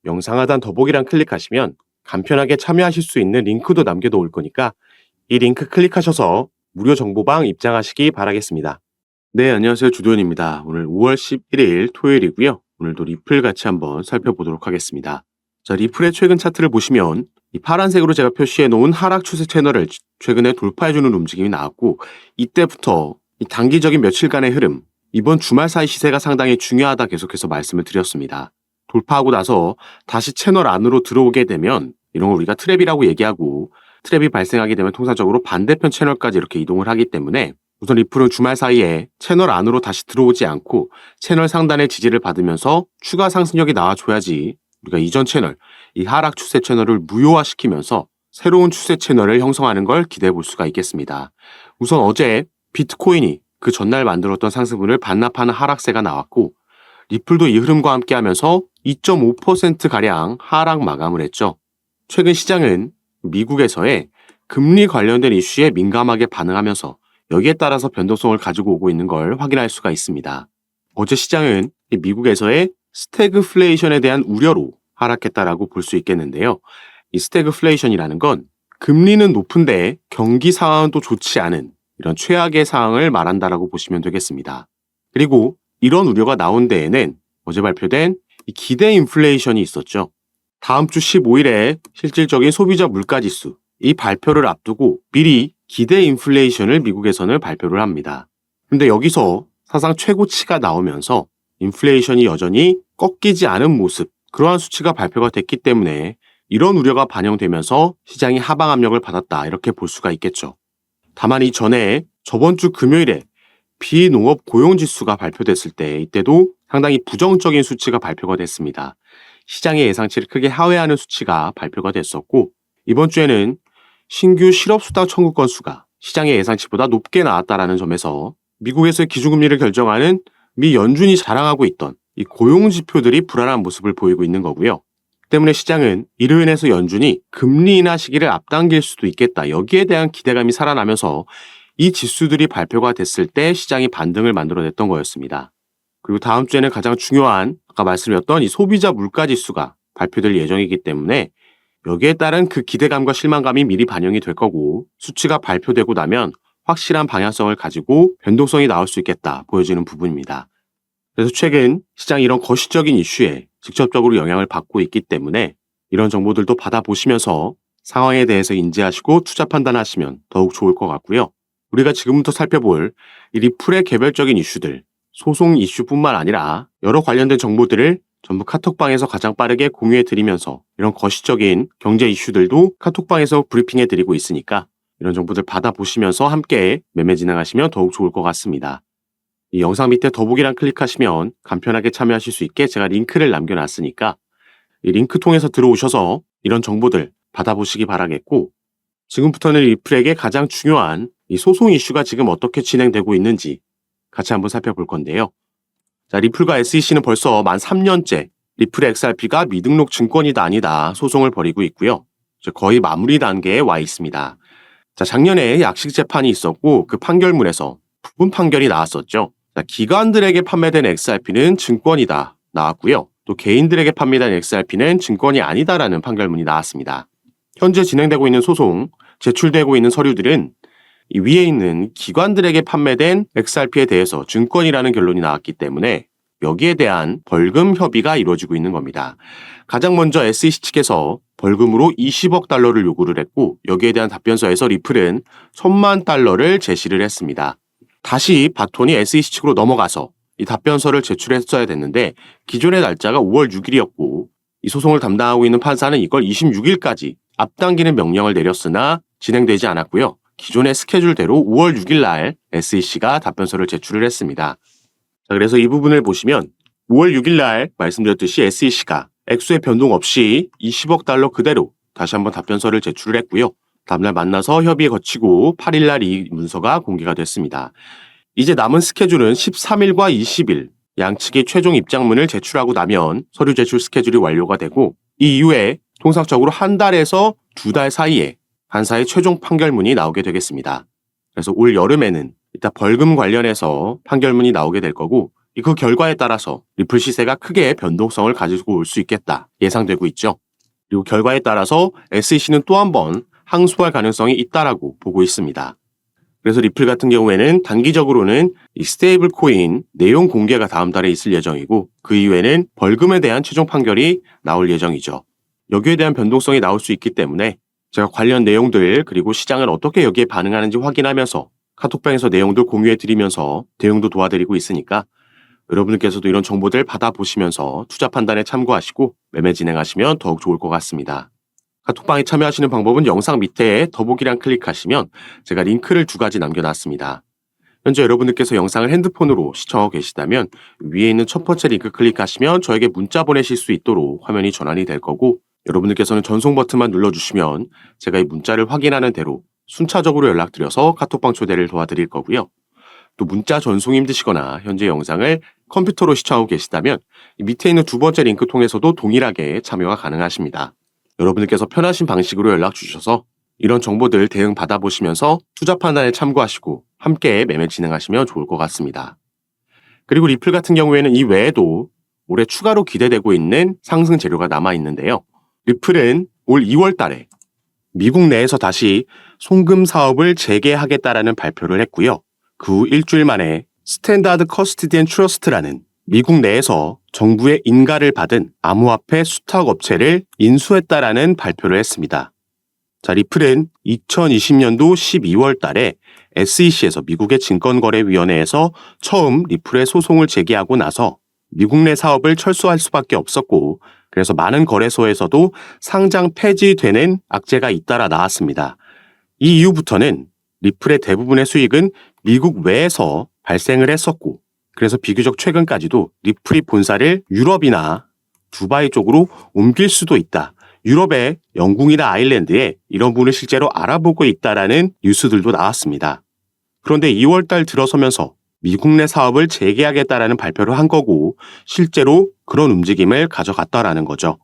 영상 하단 더보기란 클릭하시면 간편하게 참여하실 수 있는 링크도 남겨놓을 거니까 이 링크 클릭하셔서 무료 정보방 입장하시기 바라겠습니다. 네, 안녕하세요. 주도현입니다. 오늘 5월 11일 토요일이고요. 오늘도 리플 같이 한번 살펴보도록 하겠습니다. 자, 리플의 최근 차트를 보시면 이 파란색으로 제가 표시해 놓은 하락 추세 채널을 최근에 돌파해주는 움직임이 나왔고, 이때부터 이 단기적인 며칠간의 흐름, 이번 주말 사이 시세가 상당히 중요하다 계속해서 말씀을 드렸습니다. 돌파하고 나서 다시 채널 안으로 들어오게 되면 이런 걸 우리가 트랩이라고 얘기하고, 트랩이 발생하게 되면 통상적으로 반대편 채널까지 이렇게 이동을 하기 때문에 우선 리플은 주말 사이에 채널 안으로 다시 들어오지 않고 채널 상단의 지지를 받으면서 추가 상승력이 나와줘야지 우리가 이전 채널, 이 하락 추세 채널을 무효화시키면서 새로운 추세 채널을 형성하는 걸 기대해 볼 수가 있겠습니다. 우선 어제 비트코인이 그 전날 만들었던 상승분을 반납하는 하락세가 나왔고, 리플도 이 흐름과 함께 하면서 2.5%가량 하락 마감을 했죠. 최근 시장은 미국에서의 금리 관련된 이슈에 민감하게 반응하면서 여기에 따라서 변동성을 가지고 오고 있는 걸 확인할 수가 있습니다. 어제 시장은 미국에서의 스태그플레이션에 대한 우려로 하락했다라고 볼 수 있겠는데요. 이 스태그플레이션이라는 건 금리는 높은데 경기 상황은 또 좋지 않은 이런 최악의 상황을 말한다라고 보시면 되겠습니다. 그리고 이런 우려가 나온 데에는 어제 발표된 이 기대 인플레이션이 있었죠. 다음 주 15일에 실질적인 소비자 물가지수, 이 발표를 앞두고 미리 기대 인플레이션을 미국에서는 발표를 합니다. 근데 여기서 사상 최고치가 나오면서 인플레이션이 여전히 꺾이지 않은 모습, 그러한 수치가 발표가 됐기 때문에 이런 우려가 반영되면서 시장이 하방 압력을 받았다, 이렇게 볼 수가 있겠죠. 다만 이전에 저번 주 금요일에 비농업 고용지수가 발표됐을 때 이때도 상당히 부정적인 수치가 발표가 됐습니다. 시장의 예상치를 크게 하회하는 수치가 발표가 됐었고, 이번 주에는 신규 실업수당 청구 건수가 시장의 예상치보다 높게 나왔다라는 점에서 미국에서의 기준금리를 결정하는 미 연준이 자랑하고 있던 이 고용지표들이 불안한 모습을 보이고 있는 거고요. 때문에 시장은 이로 인해서 연준이 금리 인하 시기를 앞당길 수도 있겠다, 여기에 대한 기대감이 살아나면서 이 지수들이 발표가 됐을 때 시장이 반등을 만들어냈던 거였습니다. 그리고 다음 주에는 가장 중요한 아까 말씀드렸던 이 소비자 물가지수가 발표될 예정이기 때문에 여기에 따른 그 기대감과 실망감이 미리 반영이 될 거고, 수치가 발표되고 나면 확실한 방향성을 가지고 변동성이 나올 수 있겠다 보여지는 부분입니다. 그래서 최근 시장이 이런 거시적인 이슈에 직접적으로 영향을 받고 있기 때문에 이런 정보들도 받아보시면서 상황에 대해서 인지하시고 투자 판단하시면 더욱 좋을 것 같고요. 우리가 지금부터 살펴볼 이 리플의 개별적인 이슈들, 소송 이슈뿐만 아니라 여러 관련된 정보들을 전부 카톡방에서 가장 빠르게 공유해 드리면서 이런 거시적인 경제 이슈들도 카톡방에서 브리핑해 드리고 있으니까 이런 정보들 받아보시면서 함께 매매 진행하시면 더욱 좋을 것 같습니다. 이 영상 밑에 더보기란 클릭하시면 간편하게 참여하실 수 있게 제가 링크를 남겨놨으니까 이 링크 통해서 들어오셔서 이런 정보들 받아보시기 바라겠고, 지금부터는 리플에게 가장 중요한 이 소송 이슈가 지금 어떻게 진행되고 있는지 같이 한번 살펴볼 건데요. 자, 리플과 SEC는 벌써 만 3년째 리플 XRP가 미등록 증권이다 아니다 소송을 벌이고 있고요. 거의 마무리 단계에 와 있습니다. 자, 작년에 약식 재판이 있었고 그 판결문에서 부분 판결이 나왔었죠. 자, 기관들에게 판매된 XRP는 증권이다 나왔고요. 또 개인들에게 판매된 XRP는 증권이 아니다라는 판결문이 나왔습니다. 현재 진행되고 있는 소송, 제출되고 있는 서류들은 이 위에 있는 기관들에게 판매된 XRP에 대해서 증권이라는 결론이 나왔기 때문에 여기에 대한 벌금 협의가 이루어지고 있는 겁니다. 가장 먼저 SEC 측에서 벌금으로 20억 달러를 요구를 했고, 여기에 대한 답변서에서 리플은 1,000만 달러를 제시를 했습니다. 다시 바톤이 SEC 측으로 넘어가서 이 답변서를 제출했어야 됐는데 기존의 날짜가 5월 6일이었고 이 소송을 담당하고 있는 판사는 이걸 26일까지 앞당기는 명령을 내렸으나 진행되지 않았고요. 기존의 스케줄대로 5월 6일 날 SEC가 답변서를 제출을 했습니다. 자, 그래서 이 부분을 보시면 5월 6일 날 말씀드렸듯이 SEC가 액수의 변동 없이 20억 달러 그대로 다시 한번 답변서를 제출을 했고요. 다음날 만나서 협의에 거치고 8일 날 이 문서가 공개가 됐습니다. 이제 남은 스케줄은 13일과 20일 양측이 최종 입장문을 제출하고 나면 서류 제출 스케줄이 완료가 되고, 이 이후에 통상적으로 한 달에서 두 달 사이에 판사의 최종 판결문이 나오게 되겠습니다. 그래서 올 여름에는 이따 벌금 관련해서 판결문이 나오게 될 거고, 그 결과에 따라서 리플 시세가 크게 변동성을 가지고 올 수 있겠다 예상되고 있죠. 그리고 결과에 따라서 SEC는 또 한 번 항소할 가능성이 있다라고 보고 있습니다. 그래서 리플 같은 경우에는 단기적으로는 이 스테이블 코인 내용 공개가 다음 달에 있을 예정이고, 그 이후에는 벌금에 대한 최종 판결이 나올 예정이죠. 여기에 대한 변동성이 나올 수 있기 때문에 제가 관련 내용들 그리고 시장은 어떻게 여기에 반응하는지 확인하면서 카톡방에서 내용들 공유해드리면서 대응도 도와드리고 있으니까 여러분들께서도 이런 정보들 받아보시면서 투자 판단에 참고하시고 매매 진행하시면 더욱 좋을 것 같습니다. 카톡방에 참여하시는 방법은 영상 밑에 더보기란 클릭하시면 제가 링크를 2가지 남겨놨습니다. 현재 여러분들께서 영상을 핸드폰으로 시청하고 계시다면 위에 있는 첫 번째 링크 클릭하시면 저에게 문자 보내실 수 있도록 화면이 전환이 될 거고, 여러분들께서는 전송 버튼만 눌러주시면 제가 이 문자를 확인하는 대로 순차적으로 연락드려서 카톡방 초대를 도와드릴 거고요. 또 문자 전송이 힘드시거나 현재 영상을 컴퓨터로 시청하고 계시다면 밑에 있는 2번째 링크 통해서도 동일하게 참여가 가능하십니다. 여러분들께서 편하신 방식으로 연락 주셔서 이런 정보들 대응 받아보시면서 투자 판단에 참고하시고 함께 매매 진행하시면 좋을 것 같습니다. 그리고 리플 같은 경우에는 이 외에도 올해 추가로 기대되고 있는 상승 재료가 남아있는데요. 리플은 올 2월 달에 미국 내에서 다시 송금 사업을 재개하겠다라는 발표를 했고요. 그 후 일주일 만에 스탠다드 커스티디언 트러스트라는 미국 내에서 정부의 인가를 받은 암호화폐 수탁 업체를 인수했다라는 발표를 했습니다. 자, 리플은 2020년도 12월 달에 SEC에서 미국의 증권거래위원회에서 처음 리플의 소송을 제기하고 나서 미국 내 사업을 철수할 수밖에 없었고, 그래서 많은 거래소에서도 상장 폐지되는 악재가 잇따라 나왔습니다. 이 이후부터는 리플의 대부분의 수익은 미국 외에서 발생을 했었고, 그래서 비교적 최근까지도 리플이 본사를 유럽이나 두바이 쪽으로 옮길 수도 있다, 유럽의 영국이나 아일랜드에 이런 부분을 실제로 알아보고 있다라는 뉴스들도 나왔습니다. 그런데 2월 달 들어서면서 미국 내 사업을 재개하겠다라는 발표를 한 거고, 실제로 그런 움직임을 가져갔다라는 거죠.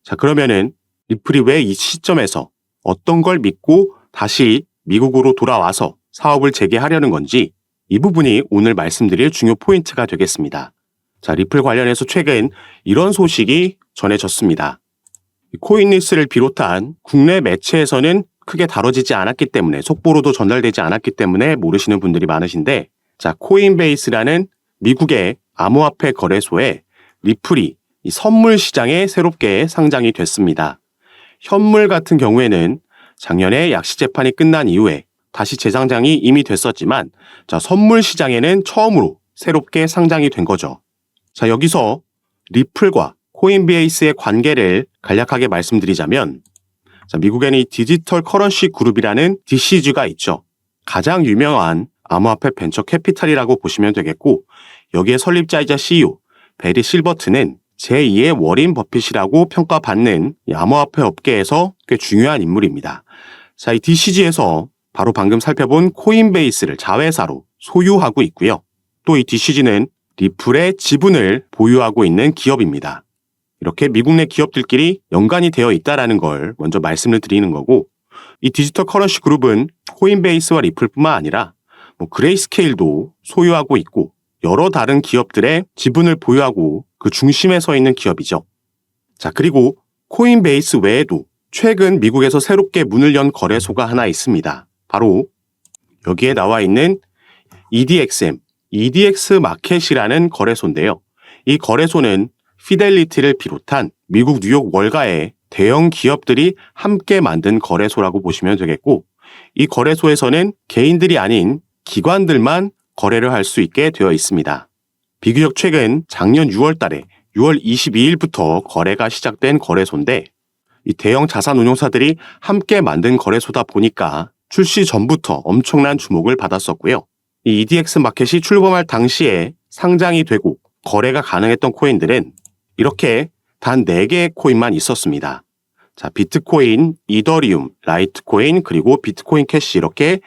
자, 그러면은 리플이 왜 이 시점에서 어떤 걸 믿고 다시 미국으로 돌아와서 사업을 재개하려는 건지, 이 부분이 오늘 말씀드릴 중요 포인트가 되겠습니다. 자, 리플 관련해서 최근 이런 소식이 전해졌습니다. 코인리스를 비롯한 국내 매체에서는 크게 다뤄지지 않았기 때문에, 속보로도 전달되지 않았기 때문에 모르시는 분들이 많으신데, 자, 코인베이스라는 미국의 암호화폐 거래소에 리플이 이 선물 시장에 새롭게 상장이 됐습니다. 현물 같은 경우에는 작년에 약시 재판이 끝난 이후에 다시 재상장이 이미 됐었지만, 자, 선물 시장에는 처음으로 새롭게 상장이 된 거죠. 자, 여기서 리플과 코인베이스의 관계를 간략하게 말씀드리자면, 자, 미국에는 이 디지털 커런시 그룹이라는 DCG가 있죠. 가장 유명한 암호화폐 벤처 캐피탈이라고 보시면 되겠고, 여기에 설립자이자 CEO 베리 실버트는 제2의 워린 버핏이라고 평가받는 이 암호화폐 업계에서 꽤 중요한 인물입니다. 자, 이 DCG에서 바로 방금 살펴본 코인베이스를 자회사로 소유하고 있고요. 또 이 DCG는 리플의 지분을 보유하고 있는 기업입니다. 이렇게 미국 내 기업들끼리 연관이 되어 있다는 걸 먼저 말씀을 드리는 거고, 이 디지털 커런시 그룹은 코인베이스와 리플뿐만 아니라 그레이스케일도 소유하고 있고 여러 다른 기업들의 지분을 보유하고 그 중심에 서 있는 기업이죠. 자, 그리고 코인베이스 외에도 최근 미국에서 새롭게 문을 연 거래소가 하나 있습니다. 바로 여기에 나와 있는 EDXM, EDX 마켓이라는 거래소인데요. 이 거래소는 피델리티를 비롯한 미국 뉴욕 월가의 대형 기업들이 함께 만든 거래소라고 보시면 되겠고, 이 거래소에서는 개인들이 아닌 기관들만 거래를 할 수 있게 되어 있습니다. 비교적 최근 작년 6월 달에 6월 22일부터 거래가 시작된 거래소인데, 이 대형 자산운용사들이 함께 만든 거래소다 보니까 출시 전부터 엄청난 주목을 받았었고요. 이 EDX 마켓이 출범할 당시에 상장이 되고 거래가 가능했던 코인들은 이렇게 단 4개의 코인만 있었습니다. 자, 비트코인, 이더리움, 라이트코인, 그리고 비트코인 캐시, 이렇게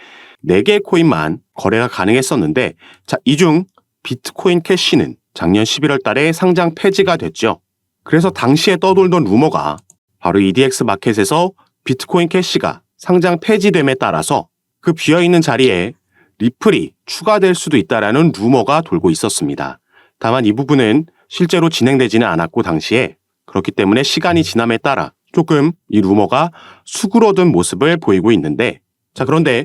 4개의 코인만 거래가 가능했었는데, 자, 이 중 비트코인 캐시는 작년 11월 달에 상장 폐지가 됐죠. 그래서 당시에 떠돌던 루머가 바로 EDX 마켓에서 비트코인 캐시가 상장 폐지됨에 따라서 그 비어있는 자리에 리플이 추가될 수도 있다라는 루머가 돌고 있었습니다. 다만 이 부분은 실제로 진행되지는 않았고 당시에 그렇기 때문에 시간이 지남에 따라 조금 이 루머가 수그러든 모습을 보이고 있는데 자 그런데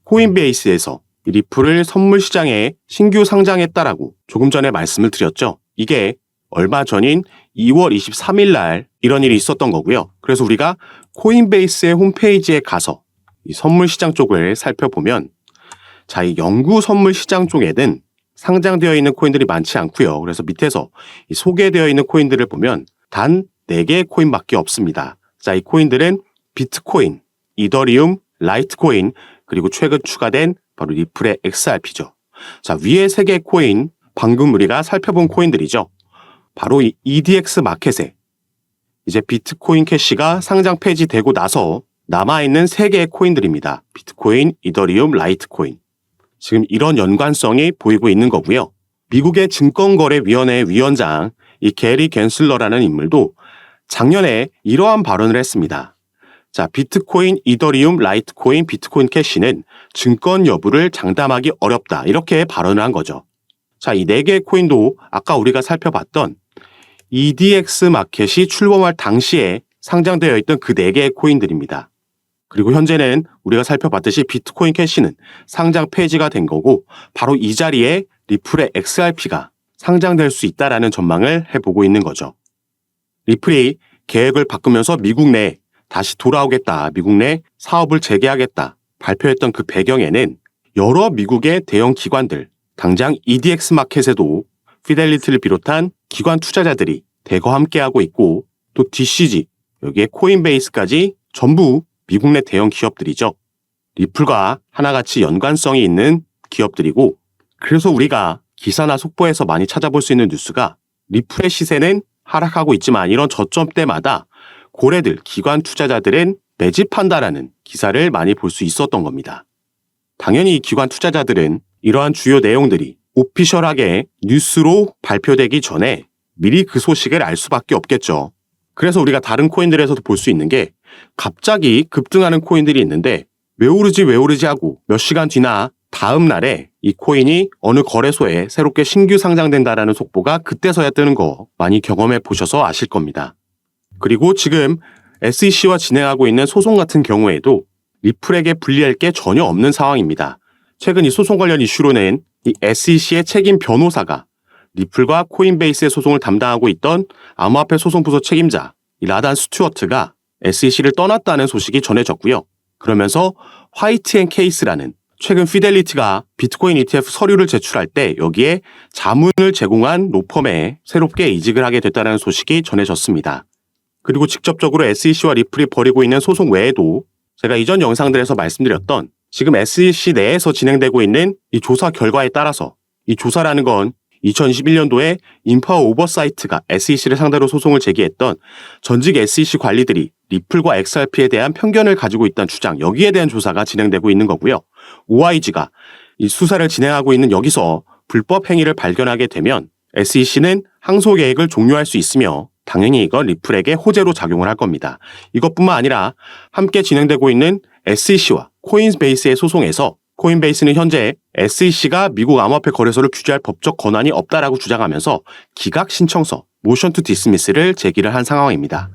코인베이스에서 이 리플을 선물 시장에 신규 상장했다라고 조금 전에 말씀을 드렸죠. 이게 얼마 전인 2월 23일 날 이런 일이 있었던 거고요. 그래서 우리가 코인베이스의 홈페이지에 가서 이 선물 시장 쪽을 살펴보면 자, 이 영구 선물 시장 쪽에는 상장되어 있는 코인들이 많지 않고요. 그래서 밑에서 이 소개되어 있는 코인들을 보면 단 4개의 코인밖에 없습니다. 자, 이 코인들은 비트코인, 이더리움, 라이트코인, 그리고 최근 추가된 바로 리플의 XRP죠. 자, 위에 3개의 코인, 방금 우리가 살펴본 코인들이죠. 바로 이 EDX 마켓에 이제 비트코인 캐시가 상장 폐지되고 나서 남아있는 3개의 코인들입니다. 비트코인, 이더리움, 라이트코인. 지금 이런 연관성이 보이고 있는 거고요. 미국의 증권거래위원회 위원장 이 게리 갠슬러라는 인물도 작년에 이러한 발언을 했습니다. 자, 비트코인, 이더리움, 라이트코인, 비트코인 캐시는 증권 여부를 장담하기 어렵다. 이렇게 발언을 한 거죠. 자, 이 4개의 코인도 아까 우리가 살펴봤던 EDX 마켓이 출범할 당시에 상장되어 있던 그 4개의 코인들입니다. 그리고 현재는 우리가 살펴봤듯이 비트코인 캐시는 상장 폐지가 된 거고 바로 이 자리에 리플의 XRP가 상장될 수 있다라는 전망을 해보고 있는 거죠. 리플이 계획을 바꾸면서 미국 내 다시 돌아오겠다, 미국 내 사업을 재개하겠다 발표했던 그 배경에는 여러 미국의 대형 기관들, 당장 EDX 마켓에도 피델리티를 비롯한 기관 투자자들이 대거 함께하고 있고 또 DCG, 여기에 코인베이스까지 전부 미국 내 대형 기업들이죠. 리플과 하나같이 연관성이 있는 기업들이고 그래서 우리가 기사나 속보에서 많이 찾아볼 수 있는 뉴스가 리플의 시세는 하락하고 있지만 이런 저점 때마다 고래들, 기관 투자자들은 매집한다라는 기사를 많이 볼 수 있었던 겁니다. 당연히 이 기관 투자자들은 이러한 주요 내용들이 오피셜하게 뉴스로 발표되기 전에 미리 그 소식을 알 수밖에 없겠죠. 그래서 우리가 다른 코인들에서도 볼 수 있는 게 갑자기 급등하는 코인들이 있는데 왜 오르지 하고 몇 시간 뒤나 다음 날에 이 코인이 어느 거래소에 새롭게 신규 상장된다라는 속보가 그때서야 뜨는 거 많이 경험해 보셔서 아실 겁니다. 그리고 지금 SEC와 진행하고 있는 소송 같은 경우에도 리플에게 불리할 게 전혀 없는 상황입니다. 최근 이 소송 관련 이슈로는 이 SEC의 책임 변호사가 리플과 코인베이스의 소송을 담당하고 있던 암호화폐 소송부서 책임자 이 라단 스튜어트가 SEC를 떠났다는 소식이 전해졌고요. 그러면서 화이트 앤 케이스라는 최근 피델리티가 비트코인 ETF 서류를 제출할 때 여기에 자문을 제공한 로펌에 새롭게 이직을 하게 됐다는 소식이 전해졌습니다. 그리고 직접적으로 SEC와 리플이 벌이고 있는 소송 외에도 제가 이전 영상들에서 말씀드렸던 지금 SEC 내에서 진행되고 있는 이 조사 결과에 따라서 이 조사라는 건 2021년도에 인파워 오버사이트가 SEC를 상대로 소송을 제기했던 전직 SEC 관리들이 리플과 XRP에 대한 편견을 가지고 있다는 주장, 여기에 대한 조사가 진행되고 있는 거고요. OIG가 이 수사를 진행하고 있는 여기서 불법 행위를 발견하게 되면 SEC는 항소 계획을 종료할 수 있으며 당연히 이건 리플에게 호재로 작용을 할 겁니다. 이것뿐만 아니라 함께 진행되고 있는 SEC와 코인베이스의 소송에서 코인베이스는 현재 SEC가 미국 암호화폐 거래소를 규제할 법적 권한이 없다라고 주장하면서 기각 신청서 모션 투 디스미스를 제기를 한 상황입니다.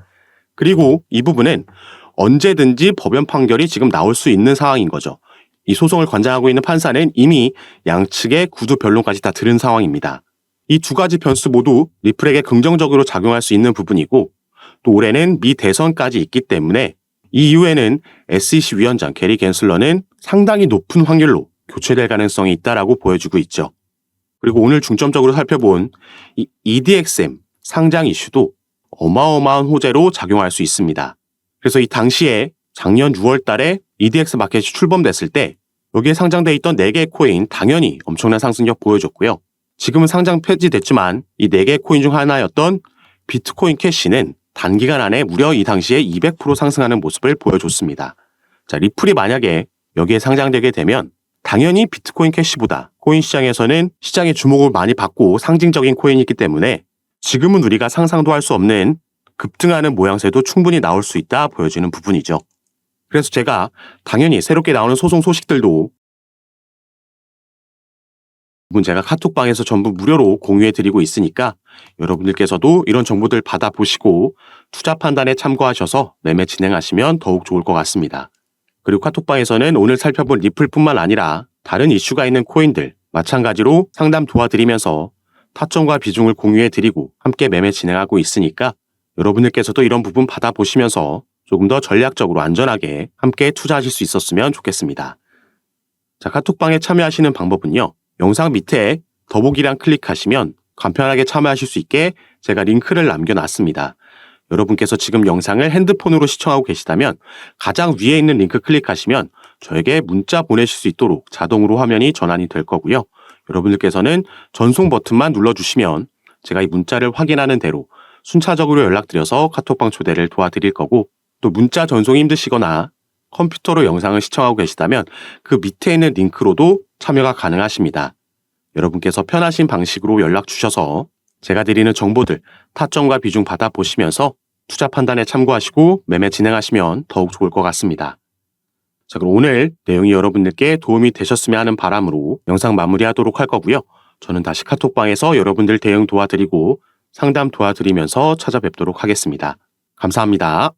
그리고 이 부분은 언제든지 법원 판결이 지금 나올 수 있는 상황인 거죠. 이 소송을 관장하고 있는 판사는 이미 양측의 구두 변론까지 다 들은 상황입니다. 이 두 가지 변수 모두 리플에게 긍정적으로 작용할 수 있는 부분이고 또 올해는 미 대선까지 있기 때문에 이 이후에는 SEC 위원장 게리 갠슬러는 상당히 높은 확률로 교체될 가능성이 있다라고 보여주고 있죠. 그리고 오늘 중점적으로 살펴본 이 EDXM 상장 이슈도 어마어마한 호재로 작용할 수 있습니다. 그래서 이 당시에 작년 6월 달에 EDX 마켓이 출범됐을 때 여기에 상장돼 있던 4개의 코인 당연히 엄청난 상승력 보여줬고요. 지금은 상장 폐지됐지만 이 4개의 코인 중 하나였던 비트코인 캐시는 단기간 안에 무려 이 당시에 200% 상승하는 모습을 보여줬습니다. 자, 리플이 만약에 여기에 상장되게 되면 당연히 비트코인 캐시보다 코인 시장에서는 시장의 주목을 많이 받고 상징적인 코인이 있기 때문에 지금은 우리가 상상도 할 수 없는 급등하는 모양새도 충분히 나올 수 있다 보여지는 부분이죠. 그래서 제가 당연히 새롭게 나오는 소송 소식들도 부분 제가 카톡방에서 전부 무료로 공유해드리고 있으니까 여러분들께서도 이런 정보들 받아보시고 투자 판단에 참고하셔서 매매 진행하시면 더욱 좋을 것 같습니다. 그리고 카톡방에서는 오늘 살펴본 리플뿐만 아니라 다른 이슈가 있는 코인들 마찬가지로 상담 도와드리면서 타점과 비중을 공유해드리고 함께 매매 진행하고 있으니까 여러분들께서도 이런 부분 받아보시면서 조금 더 전략적으로 안전하게 함께 투자하실 수 있었으면 좋겠습니다. 자, 카톡방에 참여하시는 방법은요. 영상 밑에 더보기란 클릭하시면 간편하게 참여하실 수 있게 제가 링크를 남겨놨습니다. 여러분께서 지금 영상을 핸드폰으로 시청하고 계시다면 가장 위에 있는 링크 클릭하시면 저에게 문자 보내실 수 있도록 자동으로 화면이 전환이 될 거고요. 여러분들께서는 전송 버튼만 눌러주시면 제가 이 문자를 확인하는 대로 순차적으로 연락드려서 카톡방 초대를 도와드릴 거고, 또 문자 전송이 힘드시거나 컴퓨터로 영상을 시청하고 계시다면 그 밑에 있는 링크로도 참여가 가능하십니다. 여러분께서 편하신 방식으로 연락 주셔서 제가 드리는 정보들 타점과 비중 받아보시면서 투자 판단에 참고하시고 매매 진행하시면 더욱 좋을 것 같습니다. 자, 그럼 오늘 내용이 여러분들께 도움이 되셨으면 하는 바람으로 영상 마무리하도록 할 거고요. 저는 다시 카톡방에서 여러분들 대응 도와드리고 상담 도와드리면서 찾아뵙도록 하겠습니다. 감사합니다.